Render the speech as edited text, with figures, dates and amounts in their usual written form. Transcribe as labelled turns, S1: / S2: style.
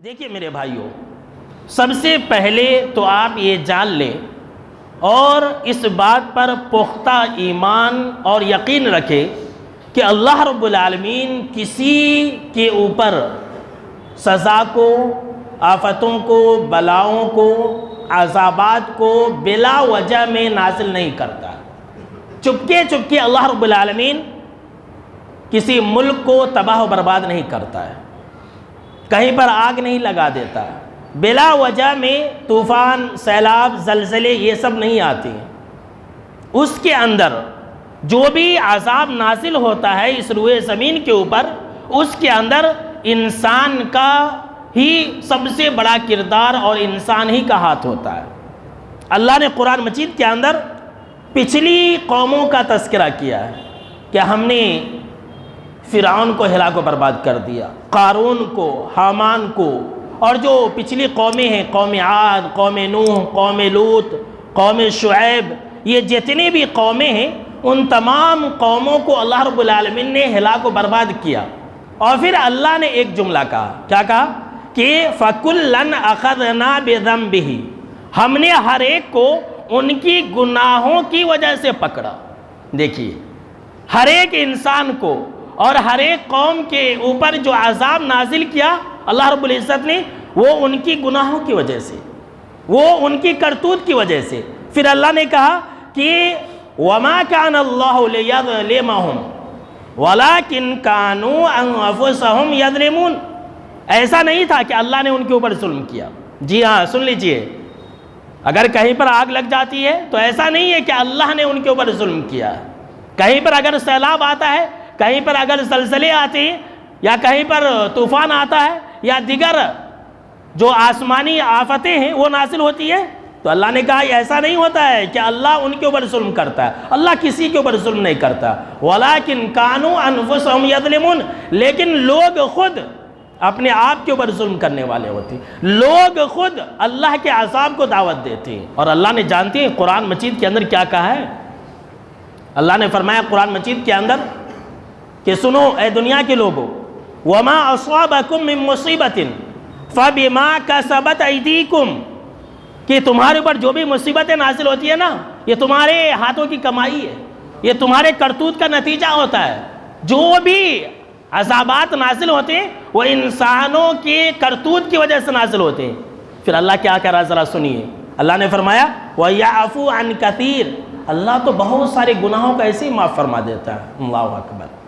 S1: دیکھیے میرے بھائیوں، سب سے پہلے تو آپ یہ جان لیں اور اس بات پر پختہ ایمان اور یقین رکھیں کہ اللہ رب العالمین کسی کے اوپر سزا کو، آفتوں کو، بلاؤں کو، عذابات کو بلا وجہ میں نازل نہیں کرتا۔ چپکے چپکے اللہ رب العالمین کسی ملک کو تباہ و برباد نہیں کرتا ہے، کہیں پر آگ نہیں لگا دیتا، بلا وجہ میں طوفان، سیلاب، زلزلے یہ سب نہیں آتے ہیں۔ اس کے اندر جو بھی عذاب نازل ہوتا ہے اس روئے زمین کے اوپر، اس کے اندر انسان کا ہی سب سے بڑا کردار اور انسان ہی کا ہاتھ ہوتا ہے۔ اللہ نے قرآن مجید کے اندر پچھلی قوموں کا تذکرہ کیا ہے کہ ہم نے فرعون کو ہلاک و برباد کر دیا، قارون کو، حامان کو، اور جو پچھلی قومیں ہیں، قوم عاد، قوم نوح، قوم لوط، قوم شعیب، یہ جتنی بھی قومیں ہیں ان تمام قوموں کو اللہ رب العالمین نے ہلاک و برباد کیا۔ اور پھر اللہ نے ایک جملہ کہا، کیا کہا کہ فَكُلًّا أَخَذْنَا بِذَنبِهِ، ہم نے ہر ایک کو ان کی گناہوں کی وجہ سے پکڑا۔ دیکھیے، ہر ایک انسان کو اور ہر ایک قوم کے اوپر جو عذاب نازل کیا اللہ رب العزت نے، وہ ان کی گناہوں کی وجہ سے، وہ ان کی کرتوت کی وجہ سے۔ پھر اللہ نے کہا کہ وَمَا كَانَ اللَّهُ لِيَظْلِمَهُمْ وَلَكِنْ كَانُوا أَنفُسَهُمْ يَظْلِمُونَ، ایسا نہیں تھا کہ اللہ نے ان کے اوپر ظلم کیا۔ جی ہاں، سن لیجئے، اگر کہیں پر آگ لگ جاتی ہے تو ایسا نہیں ہے کہ اللہ نے ان کے اوپر ظلم کیا۔ کہیں پر اگر سیلاب آتا ہے، کہیں پر اگر زلزلے آتے ہیں، یا کہیں پر طوفان آتا ہے، یا دیگر جو آسمانی آفتیں ہیں وہ نازل ہوتی ہے، تو اللہ نے کہا ایسا نہیں ہوتا ہے کہ اللہ ان کے اوپر ظلم کرتا ہے، اللہ کسی کے اوپر ظلم نہیں کرتا۔ وَلَكِنْ كَانُوا أَنفُسَهُمْ يَظْلِمُونَ، لیکن لوگ خود اپنے آپ کے اوپر ظلم کرنے والے ہوتے ہیں، لوگ خود اللہ کے عذاب کو دعوت دیتے ہیں۔ اور اللہ نے جانتے ہیں قرآن مجید کے اندر کیا کہا ہے؟ اللہ نے فرمایا قرآن مجید کے اندر کہ سنو اے دنیا کے لوگوں، وَمَا أَصَابَكُم مِّن مُّصِيبَةٍ فَبِمَا كَسَبَتْ أَيْدِيكُمْ، کہ تمہارے اوپر جو بھی مصیبتیں نازل ہوتی ہیں نا، یہ تمہارے ہاتھوں کی کمائی ہے، یہ تمہارے کرتوت کا نتیجہ ہوتا ہے۔ جو بھی عذابات نازل ہوتے ہیں وہ انسانوں کے کرتوت کی وجہ سے نازل ہوتے ہیں۔ پھر اللہ کیا کہہ رہا ہے ذرا سنیے، اللہ نے فرمایا وَيَعْفُو عَنْ كَثِيرٍ، اللہ تو بہت سارے گناہوں کا ایسے ہی معاف فرما دیتا ہے۔ اللہ اکبر۔